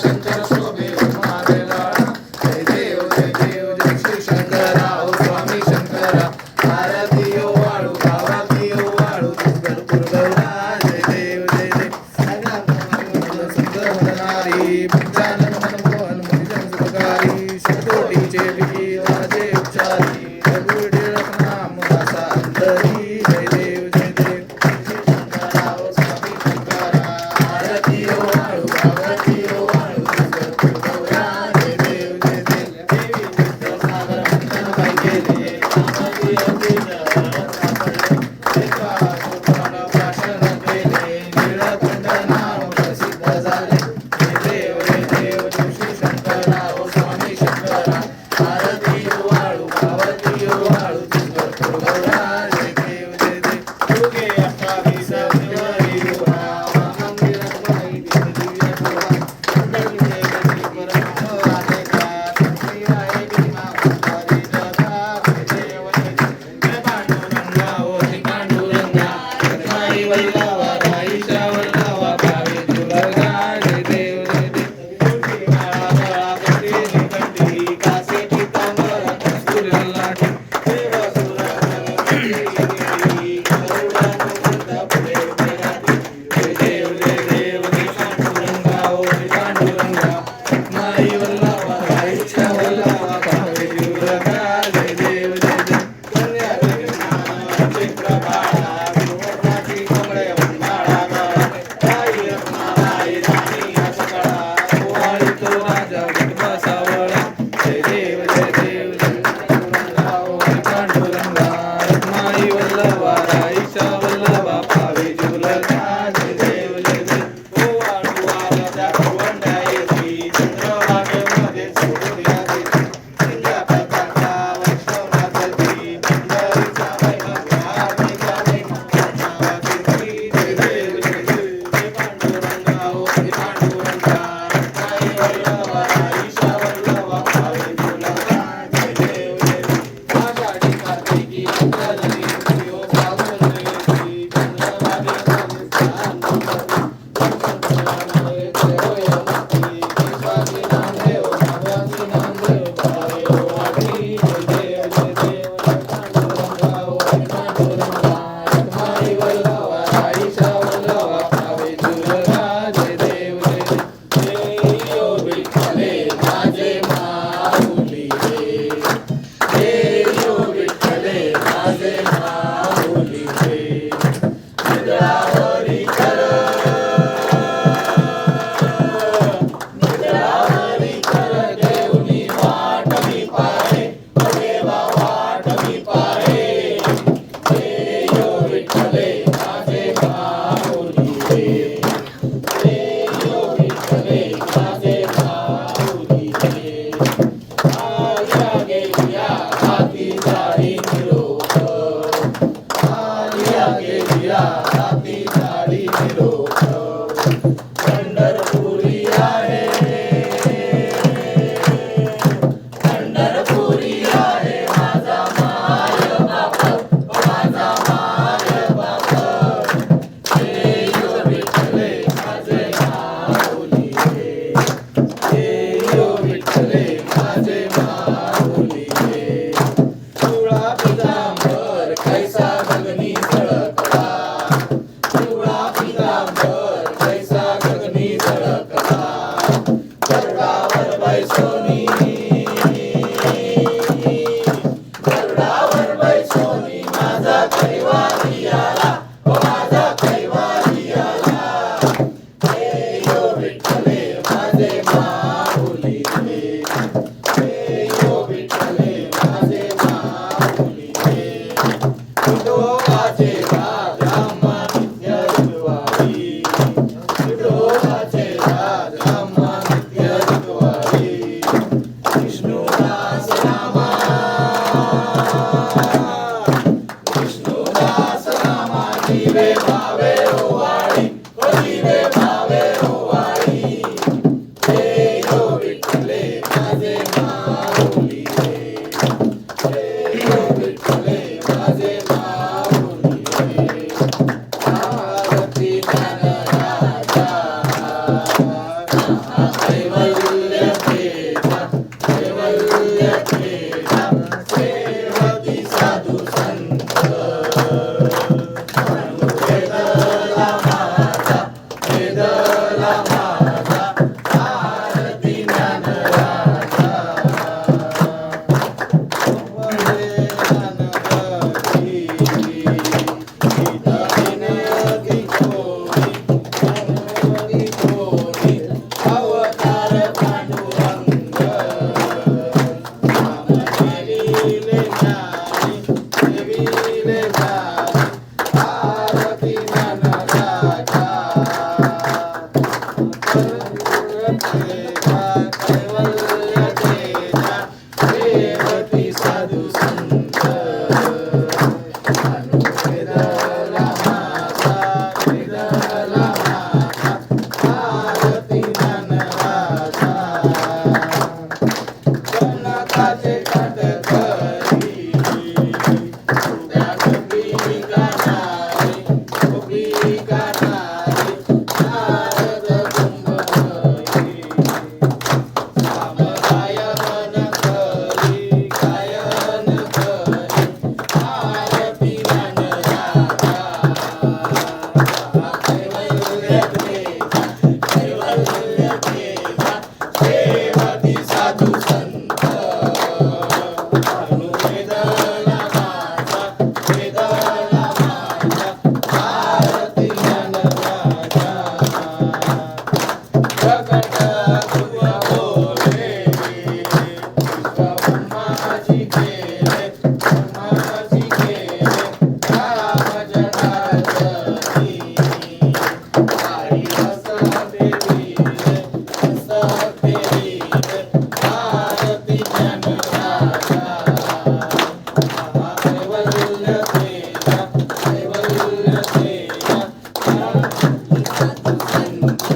शंकर शोभे उमारे लाळा. जय देव जय देव जय श्री शंकरा ओ स्वामी शंकरा. आरती ओ वाळू गावाती ओ वाळू गणपूर गौरा. जय देव जय देव सुंदर होणारी पंचानन मनमोहन मनिजन सुखकारी. शतकोटीचे विधी माझे उच्चारी रघुवीर नाम दासा अंतरी. जय देव जय देव शंकरा ओ स्वामी शंकरा. आरती ओ वाळू गावाती ओ वाळू गणपूर गौरा. जय देव जय देव देवी चित्त सागर मंथन पाय केले. नामदी अतिशय सापडले. एका सुप्राण भाषण केले. नीळकंठ नाम प्रसिद्ध झाले. जय देव जय देव जय श्री शंकरा ओ स्वामी शंकरा. आरती ओ वाळू गावाती ओ वाळू गणपूर गौरा. जय देव जय देव युगे 28 फेब्रुवारी रोहा. मंदिरात माई दिव्य शोभा. मंडळीचे गती परम आले का. तुमची आहे भीमा उतारी जगा. जय देव जय देव जय पांडुरंगा ओ श्री पांडुरंगा. रखमाई वल्लवा राईच्या वल्लवा पावे तुलगा. जय देव जय देव तुझी काळा गळा कटी निकटी. कासे पितांबर कस्तुरी लाटी. देव सुरगण गरुडानुगंध फुले बेगाती. जय देव जय देव जय पांडुरंगा ओ श्री पांडुरंगा. रखमाई वल्लवा राईच्या वल्लवा पावे तुलगा. जय देव जय देव कन्या विघ्नाची प्रभाळा. विघ्नाची कमळे वंदाळा गळा. राई रखमाबाई राणी असकळा. ओवाळी तो राजा विठवा सावळा. जय देव जय देव जय पांडुरंगा ओ श्री पांडुरंगा. रखमाई वल्लवा राईच्या वल्लवा पावे तुलगा. जय देव जय देव ओवाळू आला त्या गोवंड्या येती. चंद्रभागेमध्ये सोडून या देती. दिव्या प्रकारचा वैष्णवनाथी. पंढरीचा वैभव आरतीचा वैभव नावाची. जय देव जय देव जय पांडुरंगा ओ श्री पांडुरंगा. रखमाई वल्लवा राईच्या वल्लवा पावे तुलगा. जय देव जय देव आषाढी कार्तिकी अंतरली ओ फाल्गुन येती. चंद्रभागेमध्ये स्नान करती. पंचमहादेव देव यमती. केशवाची नामदेव नागाची नामदेव पावे ओ वाटी. जय देव जय देव जय पांडुरंगा ओ श्री पांडुरंगा. रखमाई वल्लवा राईच्या वल्लवा पावे तुलगा. जय देव जय देव जय ओ विठ्ठले कैवल्य तेजा सेवती साधू संत अनुवेदला माता वेदला माता आरती ज्ञानराजा कनकाचे काटकरी त्या गोपिका नारी नारद कुंभकरी सामगाय मन करी गायन करी आरती ज्ञानराजा कैवल्य तेजा सेवती साधू संत अनुवेदला माता वेदला माता आरती ज्ञानराजा प्रकट तुझ बोले ब्रह्माजी केले राम जनार्दनी हरी रस देवी आरती ज्ञानराजा कैवल्य तेजा साधू संत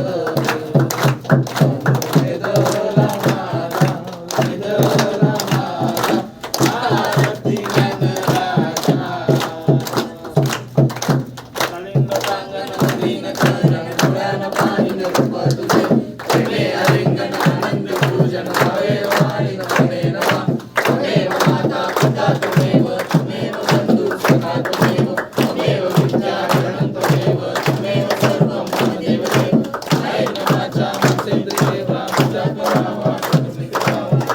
वेदला माता वेदला माता आरती ज्ञानराजा कलिंग प्रांगण नदीन चरण डोळ्यान पाहिन रूप तुझे प्रेमे अलिंगन आनंद पूजन भावे वाणी नमने नमः त्वमेव माता पिता त्वमेव बंधु सखा त्वमेव विद्याधरणं त्वमेव सर्वं मम देवदेव नारायण वाचा मनसेन्द्रिये वाचा परावा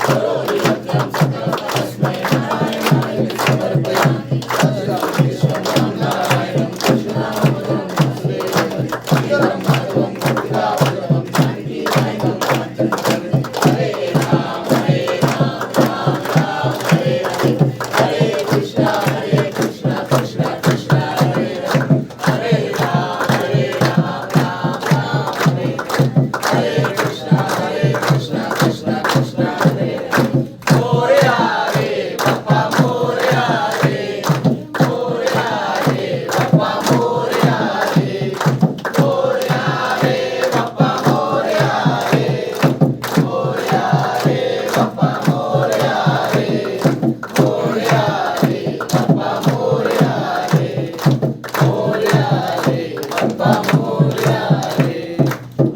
करोमि यज्ञं सकलं तस्मै नारायणाय समर्पयामि सर्वं नारायणं कृष्णामृतं वासुदेवं श्रीराम माधवं गोपिकावल्लभं जानकी नायकं हरे राम राम राम हरे हरे कृष्ण कृष्ण कृष्ण हरे हरे राम राम राम हरे कृष्ण कृष्ण कृष्ण हरे मोरया रे बाप्पा मोरया रे बाप्पा मोरया रे बाप्पा मोरया रे बाप्पा मोरया रे बाप्पा मोरया रे बाप्पा मोरया रे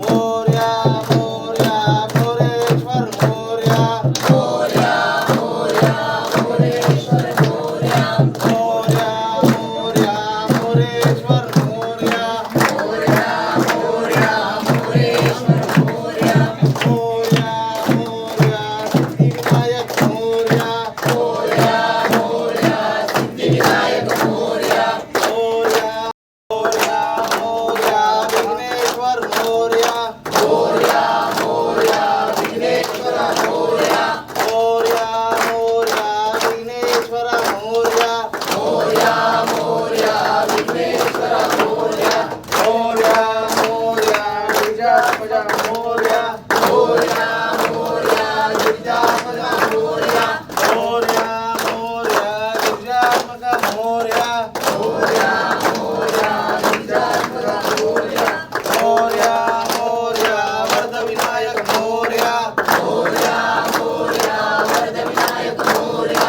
मोरया मोरया मोरेश्वर मोरया मोरया मोरया मोरेश्वर मोरया मोरया मोरया मोरेश्वर मोरया मोरया मोरया मोरेश्वर मोरया मोरया मोरया सिद्धिविनायक मोरया मोरया मोरया सिद्धिविनायक मोरया मोरया मोरया मोरया विघ्नेश्वर मोरया मोरया मोरया विघ्नेश्वर मोरया मोरया मोरया विघ्नेश्वर मोरया मोरया मोरया विघ्नेश्वर मोरया मोरया मोरया गिरिजापदा मोरया मोरया मोरया गिरिजापदा मोरया मोरया मोरया गिरिजात्मका मोरया मोरया मोरया गिरिजात्मका मोरया मोरया मोरया वरदविनायक मोरया मोरया मोरया वरदविनायक मोरया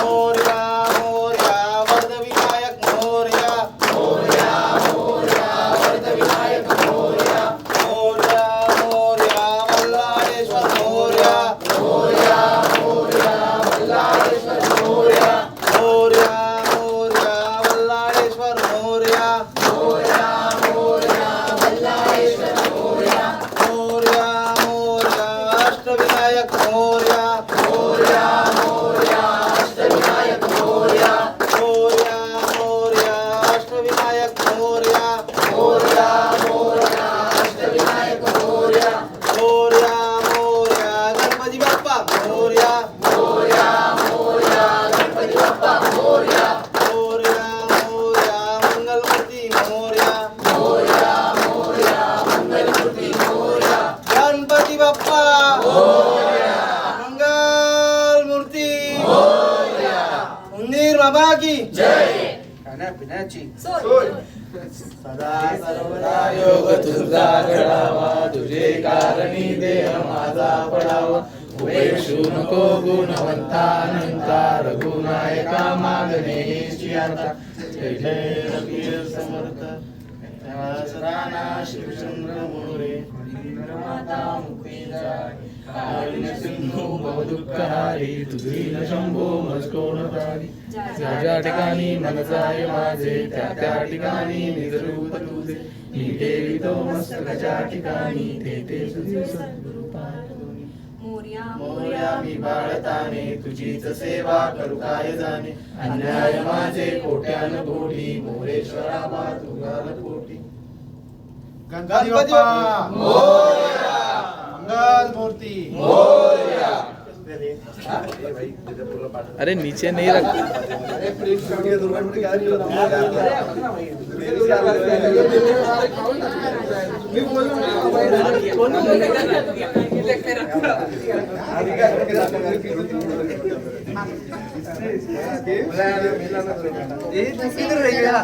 मोरया मोरया वरदविनायक मोरया मोरया मोरया वरदविनायक मोरया मोरया मोरया वल्लाळेश्वर मोरया मोरया मोरया वल्लाळेश्वर मोरया मोरया मोरया वल्लाळेश्वर मोरया मोरया मोरया वल्लाळेश्वर मोरया मोरया मोरया अष्टविनायक मोरया मोरया मोरया अष्टविनायक मोरया मोरया मोरया अष्टविनायक मोरया मोरया मोरया अष्टविनायक मोरया मोरया मोरया गणपती बाप्पा मोरया मोरया मोरया गणपती बाप्पा मोरया मोरया मोरया मंगलमूर्ती मोरया मोरया मोरया मंगलमूर्ती मोरया गणपती बाप्पा की जय. खाण्यापिण्याची सोय. सदा सर्वदा योग तुझा घडावा, तुझे कारणी देह माझा पडावा. उपेक्षू नको गुणवंतानंता, रघुनायका मागणे हीची आता. जय जय रघुवीर समर्थ राणा शिवचंद्र मोरे. माता मुक्ती जाय, कारुण्य सिंधू भवदुःखहारी, तुझी न शंभो मज कोण धारी. ज्या ज्या ठिकाणी मन जाय माझे, त्या त्या ठिकाणी निज रूप तुझे. मी ठेवितो मस्तकाच्या ठिकाणी, ते ते तुझे सद्गुरु पाय दोन्ही. मोरया मी बाळताने, तुझीच सेवा करू काय जाणे. अन्याय माझे कोट्यान कोटी, मोरेश्वरा बा तुझाल पोटी. गणपती बाप्पा मोरया. मंगल मूर्ती मोरया. अरे नीचे नहीं रख किधर रह गया